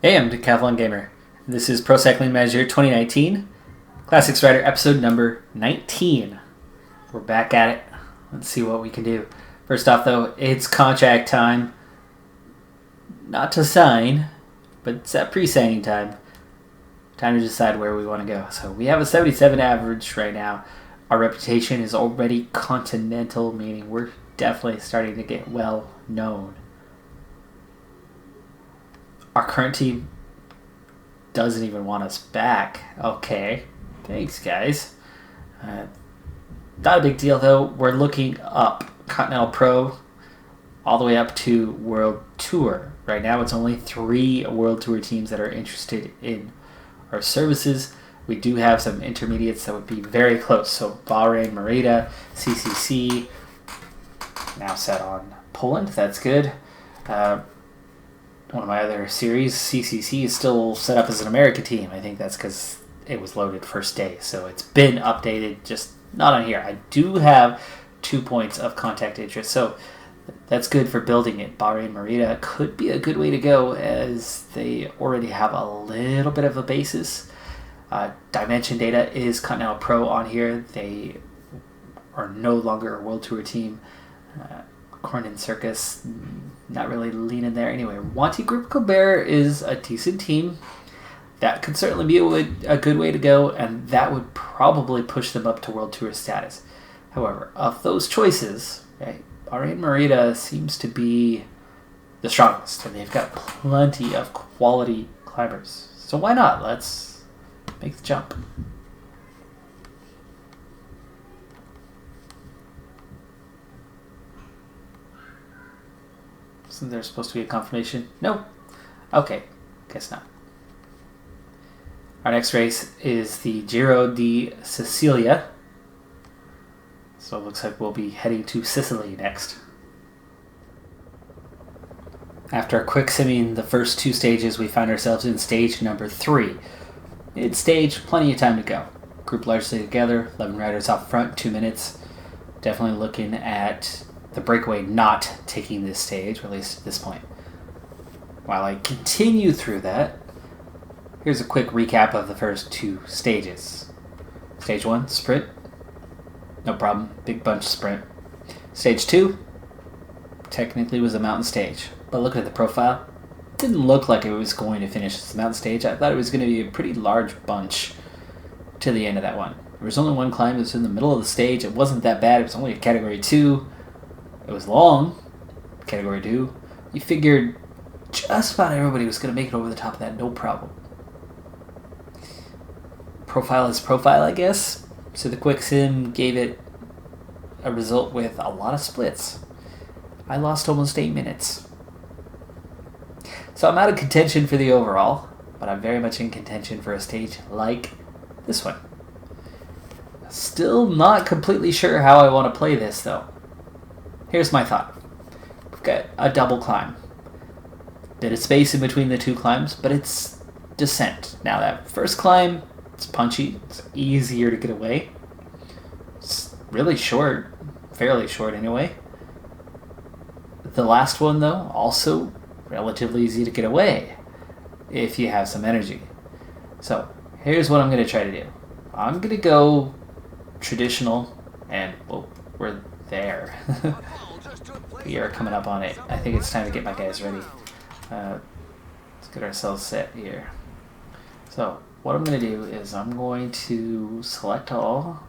Hey, I'm Decathlon Gamer. This is Pro Cycling Manager 2019, Classics Rider episode number 19. We're back at it. Let's see what we can do. First off, though, it's contract time. Not to sign, but it's at pre-signing time. Time to decide where we want to go. So we have a 77 average right now. Our reputation is already continental, meaning we're definitely starting to get well known. Our current team doesn't even want us back. Okay. Thanks, guys. Not a big deal, though. We're looking up Continental Pro all the way up to World Tour. Right now, it's only 3 World Tour teams that are interested in our services. We do have some intermediates that would be very close. So Bahrain, Merida, CCC, now set on Poland. That's good. One of my other series, CCC, is still set up as an American team. I think that's because it was loaded first day. So it's been updated, just not on here. I do have 2 points of contact interest. So that's good for building it. Bahrain Merida could be a good way to go as they already have a little bit of a basis. Dimension Data is Continental Pro on here. They are no longer a World Tour team. Corn and Circus, not really leaning there. Anyway, Wanty Group Colbert is a decent team. That could certainly be a good way to go, and that would probably push them up to World Tour status. However, of those choices, right, Bahrain Merida seems to be the strongest, and they've got plenty of quality climbers. So why not? Let's make the jump. Isn't there supposed to be a confirmation? No. Okay, guess not. Our next race is the Giro di Sicilia. So it looks like we'll be heading to Sicily next. After a quick simming the first 2 stages, we find ourselves in stage number 3. Mid-stage, plenty of time to go. Group largely together, 11 riders out front, 2 minutes. Definitely looking at the breakaway not taking this stage, or at least at this point. While I continue through that, here's a quick recap of the first 2 stages. Stage 1, sprint. No problem. Big bunch sprint. Stage 2, technically was a mountain stage. But look at the profile. Didn't look like it was going to finish as a mountain stage. I thought it was going to be a pretty large bunch to the end of that one. There was only one climb. It was in the middle of the stage. It wasn't that bad. It was only a category 2. It was long, category 2. You figured just about everybody was going to make it over the top of that, no problem. Profile is profile, I guess. So the quick sim gave it a result with a lot of splits. I lost almost 8 minutes. So I'm out of contention for the overall, but I'm very much in contention for a stage like this one. Still not completely sure how I want to play this, though. Here's my thought. We've got a double climb. Bit of space in between the 2 climbs, but it's descent. Now that first climb, it's punchy. It's easier to get away. It's really short. Fairly short anyway. The last one, though, also relatively easy to get away if you have some energy. So here's what I'm going to try to do. I'm going to go traditional, and well, we're there. We are coming up on it. I think it's time to get my guys ready. Let's get ourselves set here. So what I'm going to do is I'm going to select all,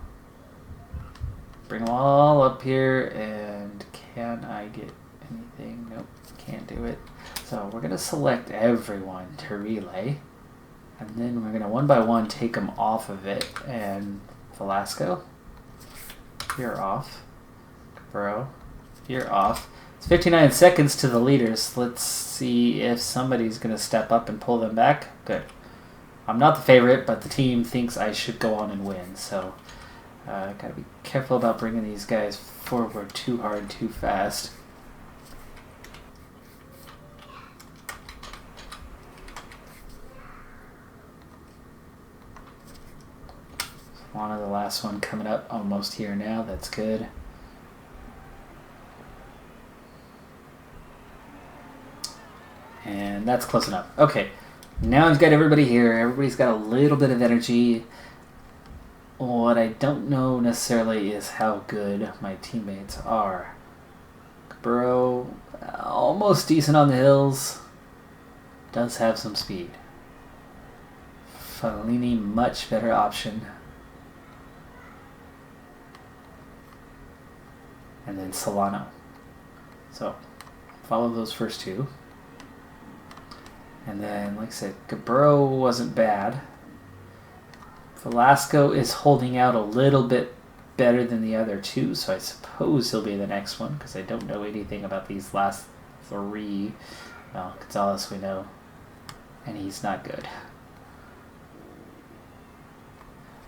bring them all up here, and can I get anything? Nope, can't do it. So we're going to select everyone to relay, and then we're going to one by one take them off of it. And Velasco, you're off. Bro, you're off. It's 59 seconds to the leaders. Let's see if somebody's going to step up and pull them back. Good. I'm not the favorite, but the team thinks I should go on and win. So got to be careful about bringing these guys forward too hard, too fast. One of the last one coming up, almost here now. That's good. And that's close enough. Okay, Now I've got everybody here. Everybody's got a little bit of energy. What I don't know necessarily is how good my teammates are. Burrow, almost decent on the hills. Does have some speed. Fellini, much better option. And then Solano. So, follow those first two. And then, like I said, Gabbro wasn't bad. Velasco is holding out a little bit better than the other two, so I suppose he'll be the next one, because I don't know anything about these last three. Well, Gonzalez we know, and he's not good.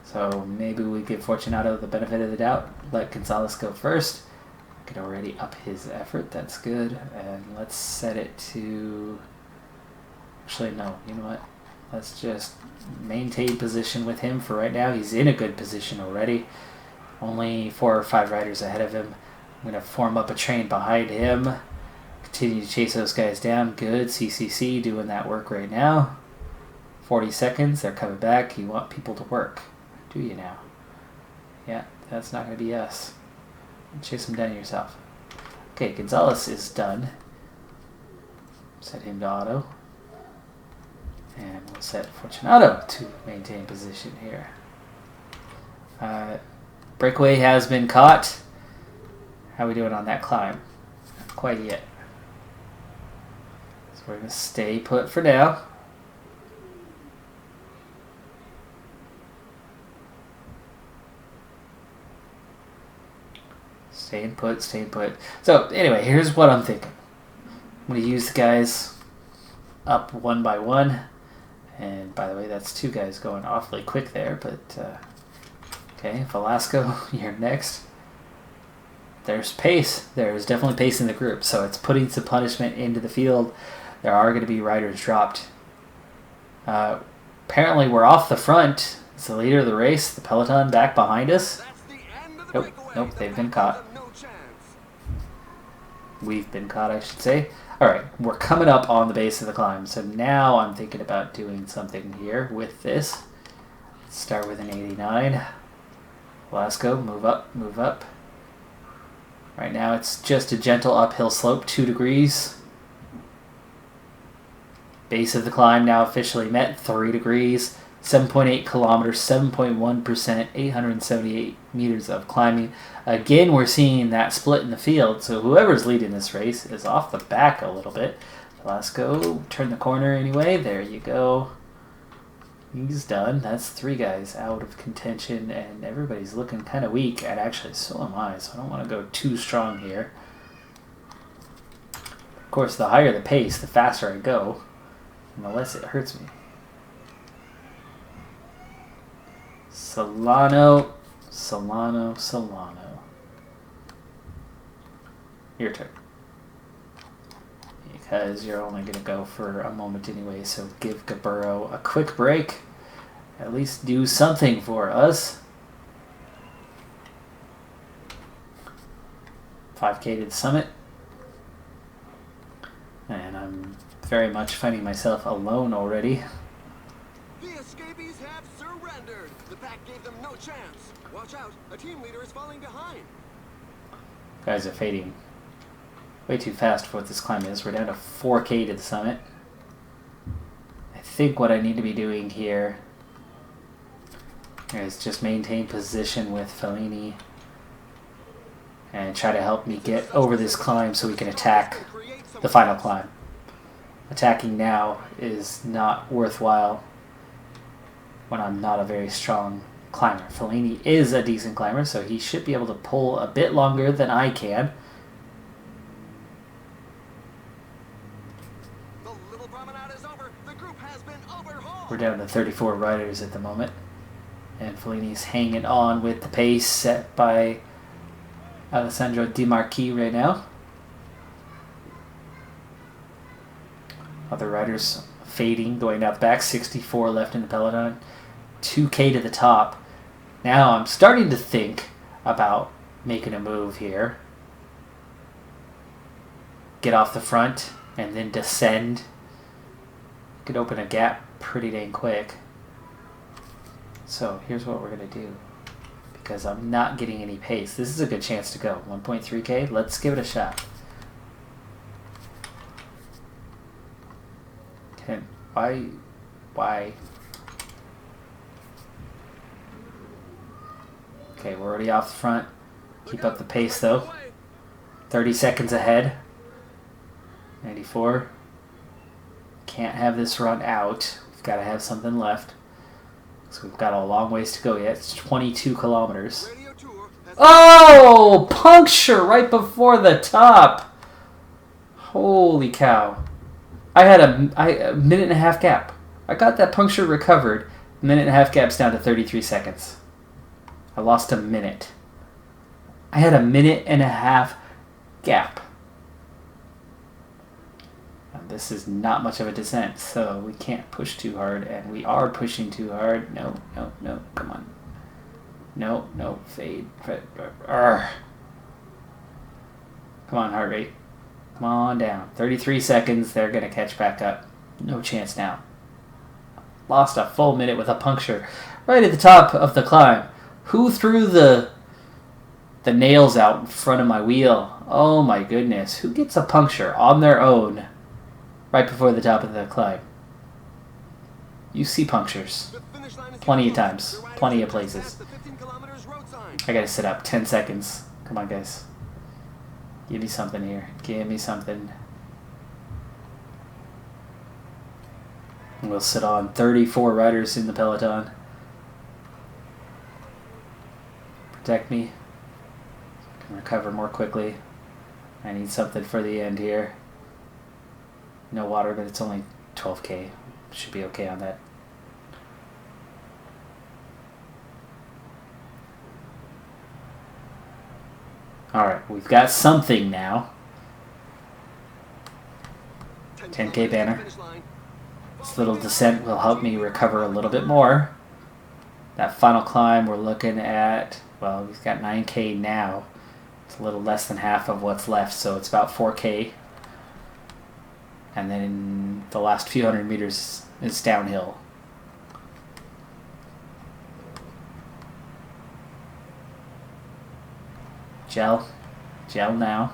So maybe we give Fortunato the benefit of the doubt. Let Gonzalez go first. Could already up his effort. That's good. And let's set it to... Actually, no. You know what? Let's just maintain position with him for right now. He's in a good position already. Only 4 or 5 riders ahead of him. I'm going to form up a train behind him. Continue to chase those guys down. Good. CCC doing that work right now. 40 seconds. They're coming back. You want people to work. Do you now? Yeah, that's not going to be us. Chase them down yourself. Okay, Gonzalez is done. Set him to auto. And we'll set Fortunato to maintain position here. Breakaway has been caught. How are we doing on that climb? Not quite yet. So we're going to stay put for now. Staying put, staying put. So, anyway, here's what I'm thinking. I'm going to use the guys up one by one. And, by the way, that's 2 guys going awfully quick there. But, okay, Velasco, you're next. There's pace. There's definitely pace in the group. So it's putting some punishment into the field. There are going to be riders dropped. Apparently, we're off the front. It's the leader of the race. The peloton back behind us. Nope, nope, they've been caught. We've been caught, I should say. Alright, we're coming up on the base of the climb, so now I'm thinking about doing something here with this. Let's start with an 89. Velasco, move up, move up. Right now it's just a gentle uphill slope, 2 degrees. Base of the climb now officially met, 3 degrees. 7.8 kilometers, 7.1%, 878 meters of climbing. Again, we're seeing that split in the field, so whoever's leading this race is off the back a little bit. Velasco, turn the corner anyway. There you go. He's done. That's 3 guys out of contention, and everybody's looking kind of weak. And actually, so am I, so I don't want to go too strong here. Of course, the higher the pace, the faster I go, and the less it hurts me. Solano, Solano, Solano. Your turn. Because you're only going to go for a moment anyway, so give Gabbro a quick break. At least do something for us. 5K to the summit. And I'm very much finding myself alone already. The escapees have surrendered. The pack gave them no chance. Watch out, a team leader is falling behind. Guys are fading way too fast for what this climb is. We're down to 4K to the summit. I think what I need to be doing here is just maintain position with Fellini and try to help me get over this climb so we can attack the final climb. Attacking now is not worthwhile when I'm not a very strong climber. Fellini is a decent climber, so he should be able to pull a bit longer than I can. The little promenade is over. The group has been overhauled. We're down to 34 riders at the moment, and Fellini's hanging on with the pace set by Alessandro Di Marchi right now. Other riders fading, going out the back. 64 left in the peloton. 2K to the top. Now I'm starting to think about making a move here. Get off the front and then descend. Could open a gap pretty dang quick. So here's what we're going to do. Because I'm not getting any pace. This is a good chance to go. 1.3K. Let's give it a shot. Why? Okay, we're already off the front. Keep up the pace though. 30 seconds ahead. 94. Can't have this run out. We've got to have something left. So we've got a long ways to go yet. It's 22 kilometers. Oh! Puncture right before the top. Holy cow. I had a minute and a half gap. I got that puncture recovered. Minute and a half gap's down to 33 seconds. I lost a minute. I had a minute and a half gap. And this is not much of a descent, so we can't push too hard, and we are pushing too hard. No, come on. No, fade. Come on, heart rate. Come on down. 33 seconds, they're going to catch back up. No chance now. Lost a full minute with a puncture right at the top of the climb. Who threw the nails out in front of my wheel? Oh my goodness. Who gets a puncture on their own right before the top of the climb? You see punctures. Plenty of times. Plenty of places. I gotta sit up. 10 seconds. Come on, guys. Give me something here. Give me something. We'll sit on 34 riders in the peloton. Protect me. Can recover more quickly. I need something for the end here. No water, but it's only 12K. Should be okay on that. Alright, we've got something now. 10K banner. This little descent will help me recover a little bit more. That final climb we're looking at, well, we've got 9K now. It's a little less than half of what's left, so it's about 4K. And then the last few hundred meters is downhill. Gel now.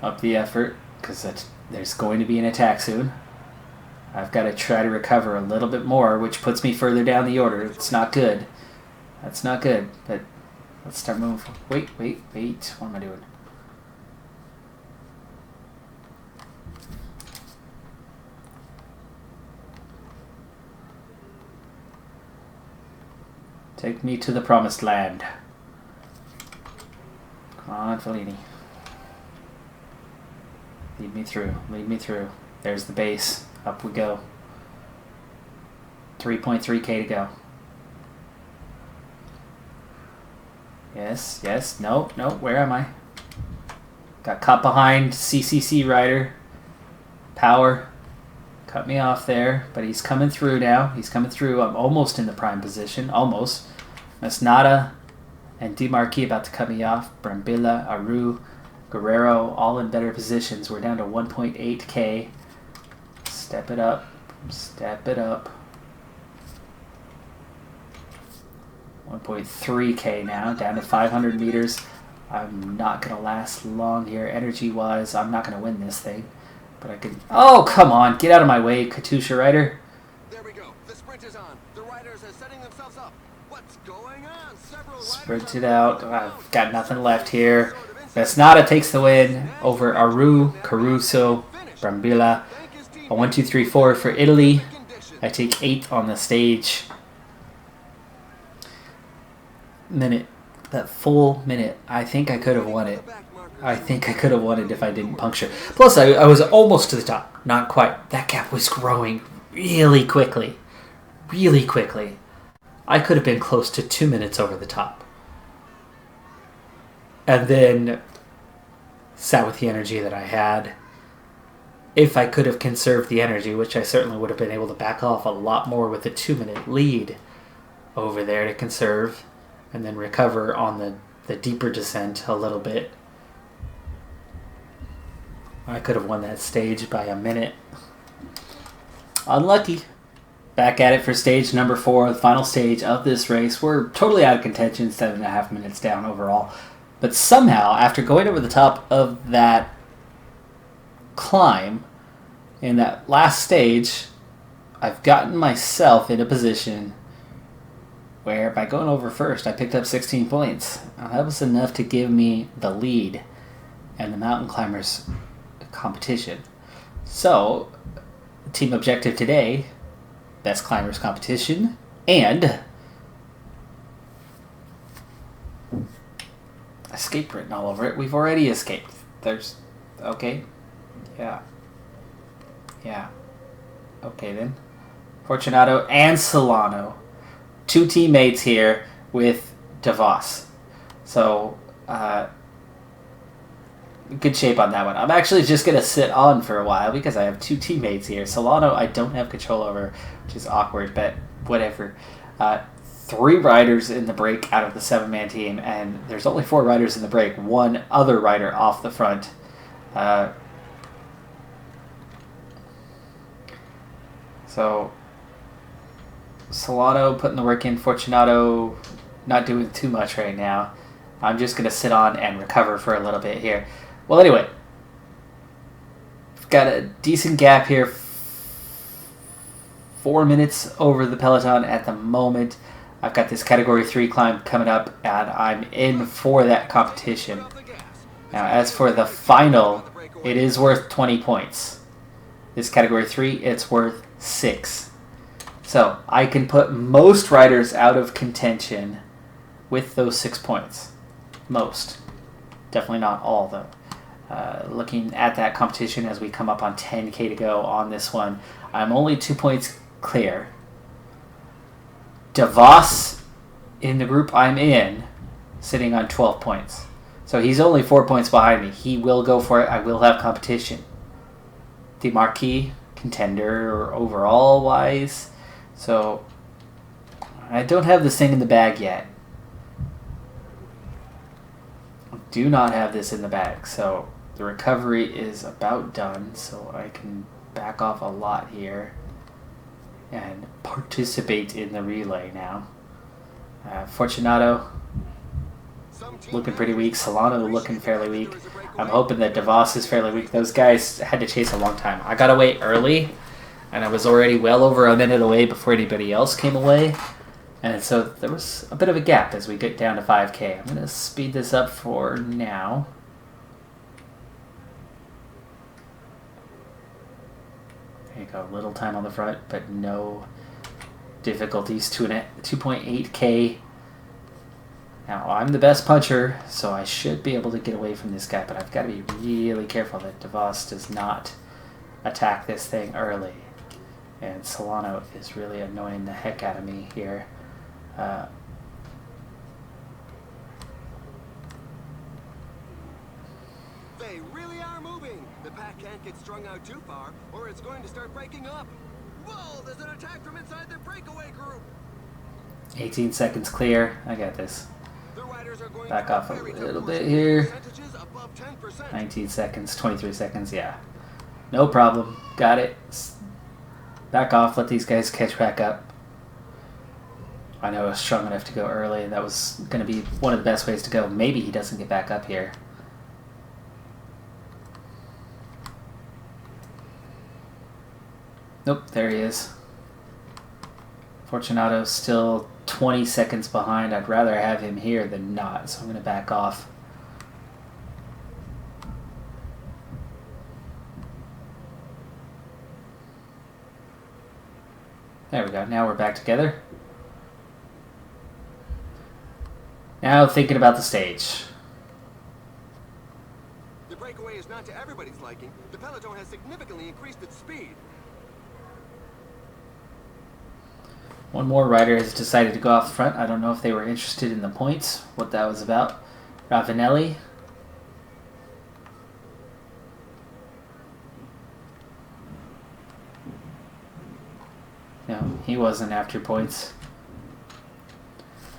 Up the effort, because there's going to be an attack soon. I've got to try to recover a little bit more, which puts me further down the order. It's not good. That's not good, but let's start moving. Wait. What am I doing? Take me to the promised land. Come on, Fellini. Lead me through. There's the base. Up we go. 3.3K to go. Yes. No. Where am I? Got caught behind CCC rider. Power. Cut me off there, but he's coming through now. He's coming through. I'm almost in the prime position. Almost. Masnada and Demarquis about to cut me off. Brambilla, Aru, Guerrero, all in better positions. We're down to 1.8K. Step it up. 1.3K now, down to 500 meters. I'm not going to last long here. Energy-wise, I'm not going to win this thing. But I can... Oh, come on. Get out of my way, Katusha rider. There we go. The sprint is on. The riders are setting themselves up. What's going on? Sprint it out. I've got nothing left here. Vesnada takes the win over Aru, Caruso, Brambilla. A 1, 2, 3, 4 for Italy. I take 8 on the stage. Minute. That full minute. I think I could have won it. If I didn't puncture. Plus, I was almost to the top. Not quite. That gap was growing really quickly. I could have been close to 2 minutes over the top. And then sat with the energy that I had. If I could have conserved the energy, which I certainly would have been able to back off a lot more with a 2-minute lead over there to conserve and then recover on the deeper descent a little bit. I could have won that stage by a minute. Unlucky. Back at it for stage number 4, the final stage of this race. We're totally out of contention, 7.5 minutes down overall. But somehow, after going over the top of that climb in that last stage, I've gotten myself in a position where by going over first, I picked up 16 points. Now, that was enough to give me the lead in the mountain climbers competition. So, team objective today, best climbers competition, and escape written all over it. We've already escaped. There's, okay, yeah, okay then. Fortunato and Solano, 2 teammates here with DeVos. So, good shape on that one. I'm actually just going to sit on for a while because I have 2 teammates here. Solano I don't have control over, which is awkward, but whatever. 3 riders in the break out of the 7-man team, and there's only 4 riders in the break. 1 other rider off the front. So, Solano putting the work in. Fortunato not doing too much right now. I'm just going to sit on and recover for a little bit here. Well, anyway, I've got a decent gap here. 4 minutes over the peloton at the moment. I've got this Category 3 climb coming up, and I'm in for that competition. Now, as for the final, it is worth 20 points. This Category 3, it's worth 6. So, I can put most riders out of contention with those 6 points. Most. Definitely not all, though. Looking at that competition as we come up on 10K to go on this one, I'm only 2 points clear. DeVos, in the group I'm in, sitting on 12 points. So he's only 4 points behind me. He will go for it. I will have competition. The marquee contender overall-wise. So I don't have this thing in the bag yet. Do not have this in the bag. So the recovery is about done. So I can back off a lot here and participate in the relay now. Fortunato looking pretty weak. Solano looking fairly weak. I'm hoping that DeVos is fairly weak. Those guys had to chase a long time. I got away early, and I was already well over a minute away before anybody else came away. And so there was a bit of a gap as we get down to 5K. I'm going to speed this up for now. There you go. Little time on the front, but no difficulties. 2.8K. Now, I'm the best puncher, so I should be able to get away from this guy, but I've got to be really careful that DeVos does not attack this thing early. And Solano is really annoying the heck out of me here. They really are moving. The pack can't get strung out too far, or it's going to start breaking up. Whoa, there's an attack from inside the breakaway group. 18 seconds clear. I got this. The riders are going Back to off a very little tough bit here. percentages above 10%. 19 seconds, 23 seconds, yeah. No problem. Got it. Back off, let these guys catch back up. I know I was strong enough to go early. That was going to be one of the best ways to go. Maybe he doesn't get back up here. Nope, there he is. Fortunato still 20 seconds behind. I'd rather have him here than not, so I'm going to back off. There we go. Now we're back together. Now thinking about the stage. The breakaway is not to everybody's liking. The peloton has significantly increased its speed. One more rider has decided to go off the front. I don't know if they were interested in the points, what that was about. Ravanelli. No, he wasn't after points.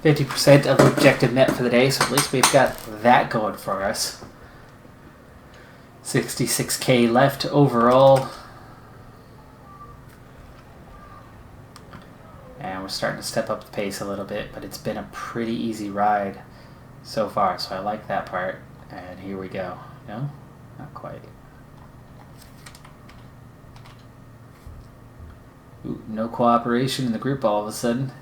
50% of the objective met for the day, so at least we've got that going for us. 66K left overall. And we're starting to step up the pace a little bit, but it's been a pretty easy ride so far, so I like that part. And here we go. No? Not quite. Ooh, no cooperation in the group all of a sudden.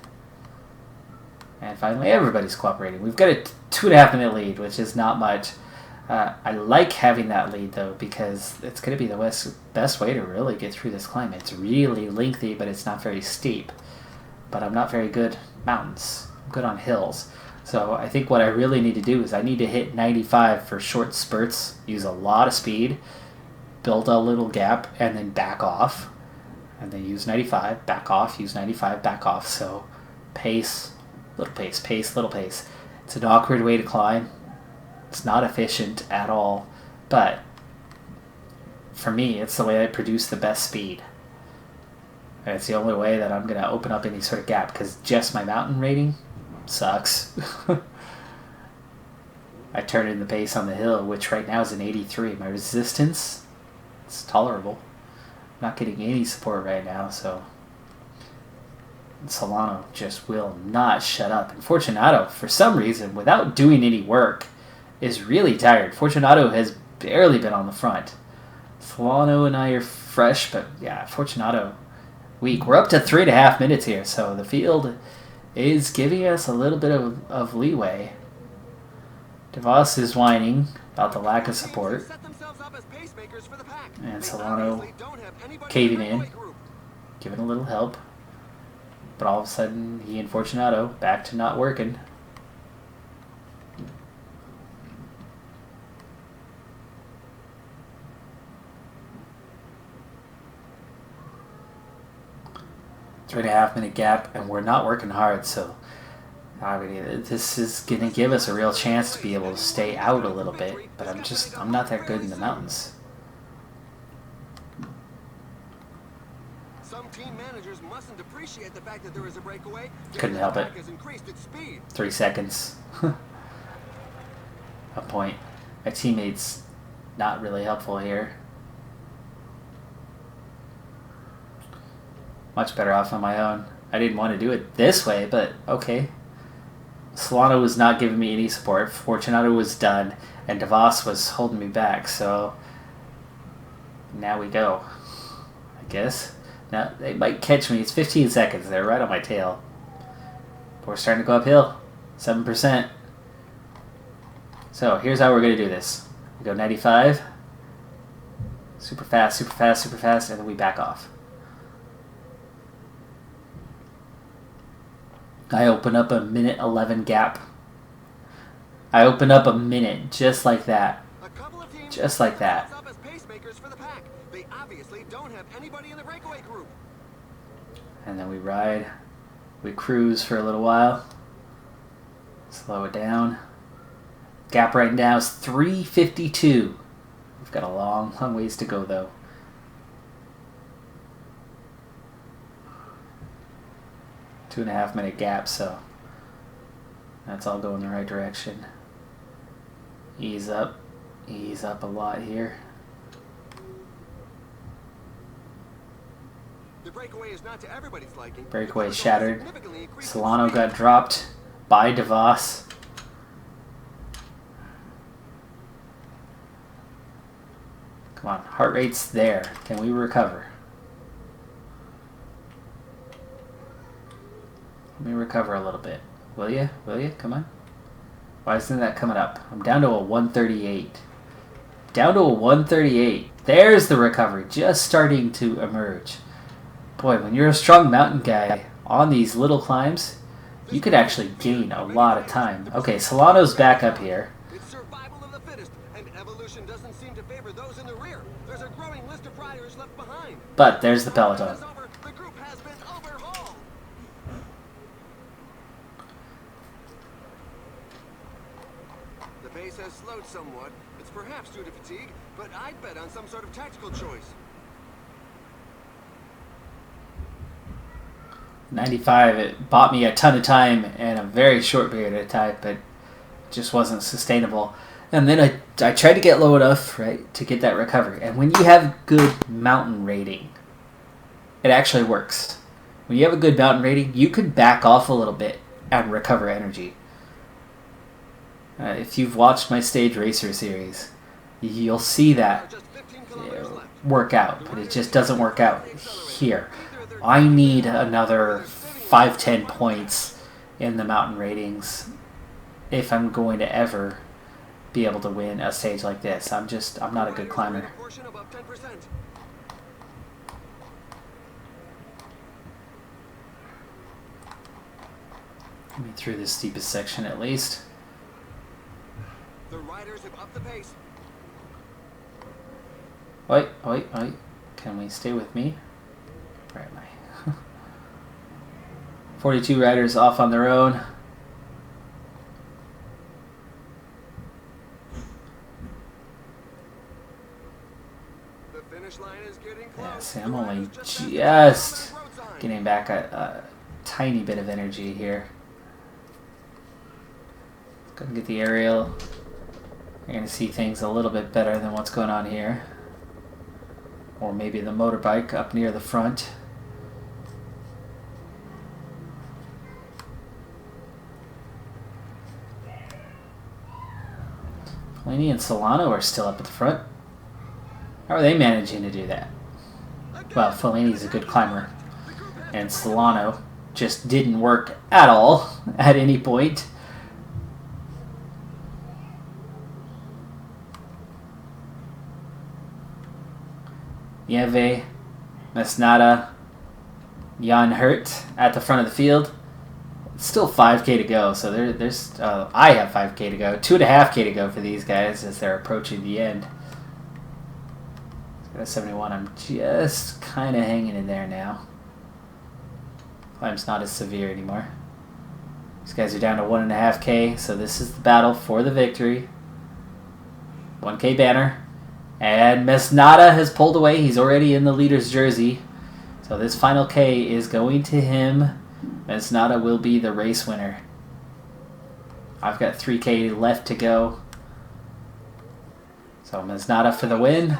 And finally everybody's cooperating. We've got a 2.5 minute lead, which is not much. I like having that lead though, because it's going to be the best way to really get through this climb. It's really lengthy, but it's not very steep. But I'm not very good mountains. I'm good on hills. So I think what I really need to do is I need to hit 95 for short spurts, use a lot of speed, build a little gap, and then back off. And then use 95, back off, use 95, back off. So pace, little pace, pace, little pace. It's an awkward way to climb. It's not efficient at all. But for me, it's the way I produce the best speed. And it's the only way that I'm going to open up any sort of gap, because just my mountain rating sucks. I turn in the pace on the hill, which right now is an 83. My resistance, it's tolerable. I'm not getting any support right now, so Solano just will not shut up. And Fortunato, for some reason, without doing any work, is really tired. Fortunato has barely been on the front. Solano and I are fresh, but yeah, Fortunato weak. We're up to 3.5 minutes here, so the field is giving us a little bit of leeway. DeVos is whining about the lack of support. And Solano caving in, giving a little help. But all of a sudden, he and Fortunato back to not working. Three-and-a-half minute gap, and we're not working hard, so I mean, this is going to give us a real chance to be able to stay out a little bit, but I'm not that good in the mountains. Some team managers mustn't appreciate the fact that there is a breakaway. Couldn't help it. 3 seconds. A point. My teammate's not really helpful here. Much better off on my own. I didn't want to do it this way, but okay. Solano was not giving me any support. Fortunato was done, and DeVos was holding me back, so now we go, I guess. Now, they might catch me. It's 15 seconds. They're right on my tail. But we're starting to go uphill. 7%. So, here's how we're going to do this. We go 95. Super fast, super fast, super fast, and then we back off. I open up a minute 11 gap. I open up a minute, just like that. Just like that. They obviously don't have anybody in the breakaway group. And then we ride. We cruise for a little while. Slow it down. Gap right now is 3:52. We've got a long, long ways to go, though. 2.5 minute gap, so that's all going the right direction. Ease up a lot here. The breakaway is not to everybody's liking. Breakaway shattered. Solano got dropped by DeVos. Come on, heart rate's there. Can we recover? Let me recover a little bit. Will you? Will you? Come on. Why isn't that coming up? I'm down to a 138. Down to a 138. There's the recovery, just starting to emerge. Boy, when you're a strong mountain guy on these little climbs, you could actually gain a lot of time. Okay, Solano's back up here. It's survival of the fittest, and evolution doesn't seem to favor those in the rear. There's a growing list of riders left behind. But there's the peloton. The group has been overhauled. The pace has slowed somewhat. It's perhaps due to fatigue, but I'd bet on some sort of tactical choice. 95, it bought me a ton of time in a very short period of time, but just wasn't sustainable. And then I tried to get low enough, right, to get that recovery. And when you have good mountain rating, it actually works. When you have a good mountain rating, you can back off a little bit and recover energy. If you've watched my Stage Racer series, you'll see that work out, but it just doesn't work out here. I need another 5-10 points in the mountain ratings if I'm going to ever be able to win a stage like this. I'm not a good climber. Let me through the steepest section at least. The riders have upped the pace. Wait. Can we stay with me? Where am I? 42 riders off on their own. The finish line is getting close. Yeah, see, I'm only just getting back a tiny bit of energy here. Gonna get the aerial. You're gonna see things a little bit better than what's going on here. Or maybe the motorbike up near the front. Fellini and Solano are still up at the front. How are they managing to do that? Well, Fellini's a good climber. And Solano just didn't work at all at any point. Nieve, Mesnada, Jan Hurt at the front of the field. It's still 5K to go, so there's I have 5K to go. 2.5K to go for these guys as they're approaching the end. At 71, I'm just kind of hanging in there now. Climb's not as severe anymore. These guys are down to 1.5K, so this is the battle for the victory. 1K banner. And Mesnada has pulled away. He's already in the leader's jersey. So this final K is going to him. Mesnada will be the race winner. I've got 3K left to go. So Mesnada for the win.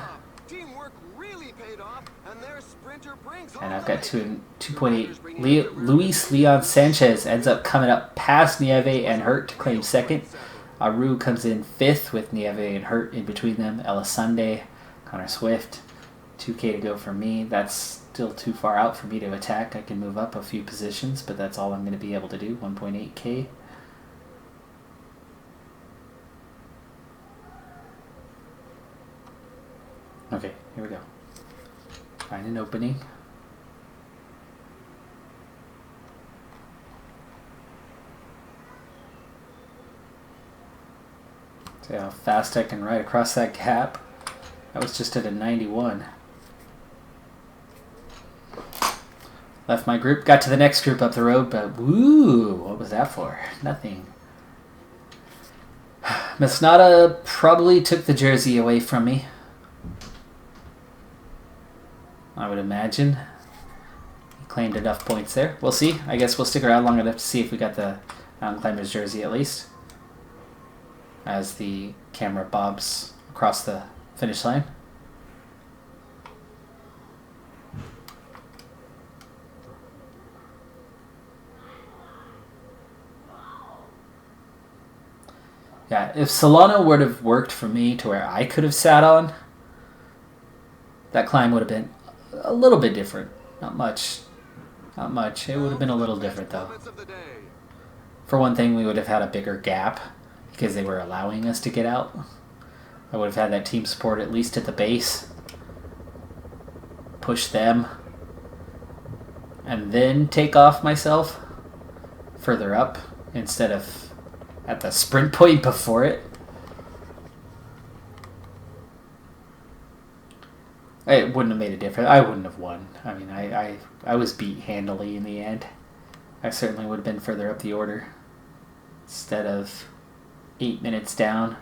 And I've got 2.8. Luis Leon Sanchez ends up coming up past Nieve and Hurt to claim second. Aru comes in 5th with Nieve and Hurt in between them. Elisande, Connor Swift. 2K to go for me. That's still too far out for me to attack. I can move up a few positions, but that's all I'm going to be able to do. 1.8K. Okay, here we go. Find an opening. See how fast I can ride across that gap. That was just at a 91. Left my group, got to the next group up the road, but woo, what was that for? Nothing. Mesnada probably took the jersey away from me. I would imagine. He claimed enough points there. We'll see. I guess we'll stick around long enough to see if we got the mountain climber's jersey at least. As the camera bobs across the finish line. Yeah, if Solano would have worked for me to where I could have sat on, that climb would have been a little bit different. Not much. Not much. It would have been a little different though. For one thing, we would have had a bigger gap because they were allowing us to get out. I would have had that team support at least at the base. Push them. And then take off myself further up instead of at the sprint point before it. It wouldn't have made a difference. I wouldn't have won. I mean, I was beat handily in the end. I certainly would have been further up the order. Instead of 8 minutes down,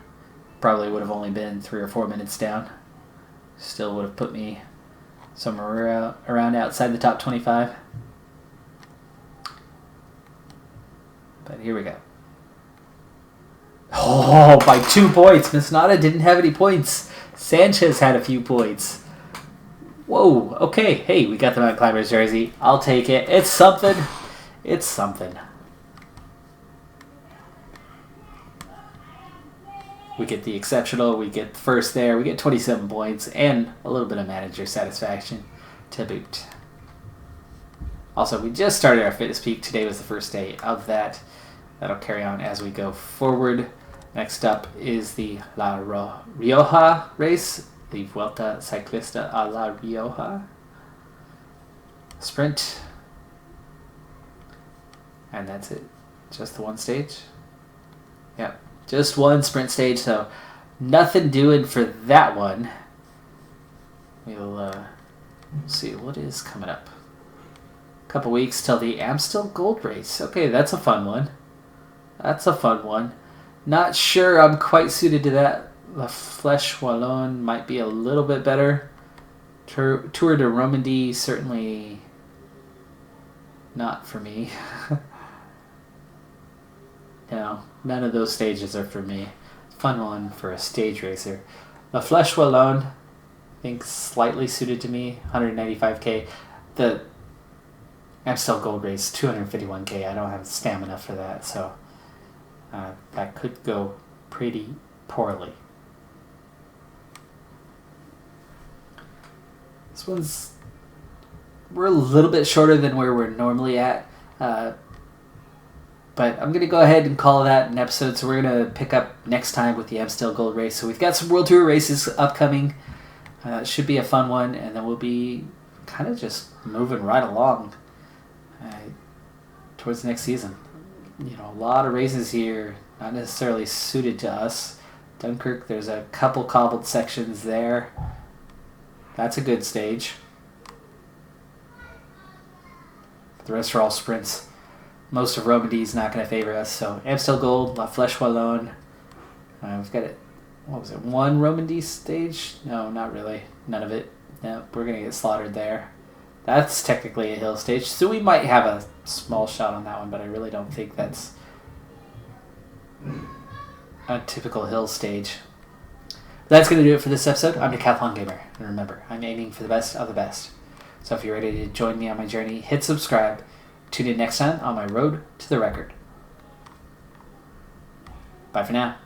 probably would have only been 3 or 4 minutes down. Still would have put me somewhere around outside the top 25. But here we go. Oh, by 2 points. Misnada didn't have any points. Sanchez had a few points. Whoa, okay. Hey, we got the Mountain Climbers jersey. I'll take it. It's something. It's something. We get the exceptional. We get first there. We get 27 points and a little bit of manager satisfaction to boot. Also, we just started our fitness peak. Today was the first day of that. That'll carry on as we go forward. Next up is the La Rioja race. The Vuelta Ciclista a La Rioja. Sprint. And that's it. Just the one stage. Yep. Just one sprint stage, so nothing doing for that one. We'll see what is coming up. A couple weeks till the Amstel Gold Race. Okay, that's a fun one. That's a fun one. Not sure I'm quite suited to that. La Flèche Wallonne might be a little bit better. Tour de Romandie, certainly not for me. No, none of those stages are for me. Fun one for a stage racer. La Flèche Wallonne, I think slightly suited to me. 195k. The Amstel Gold Race, 251k. I don't have stamina for that, so that could go pretty poorly. This one's... we're a little bit shorter than where we're normally at. But I'm going to go ahead and call that an episode, so we're going to pick up next time with the Amstel Gold Race. So we've got some World Tour races upcoming. It should be a fun one, and then we'll be kind of just moving right along towards the next season. You know, a lot of races here, not necessarily suited to us. Dunkirk, there's a couple cobbled sections there. That's a good stage. The rest are all sprints. Most of Romandie's not going to favor us, so Amstel Gold, La Flèche Wallonne. We've got it. What was it? One Romandie stage? No, not really. None of it. No, we're going to get slaughtered there. That's technically a hill stage, so we might have a small shot on that one, but I really don't think that's a typical hill stage. That's going to do it for this episode. I'm Decathlon Gamer, and remember, I'm aiming for the best of the best. So if you're ready to join me on my journey, hit subscribe. Tune in next time on my road to the record. Bye for now.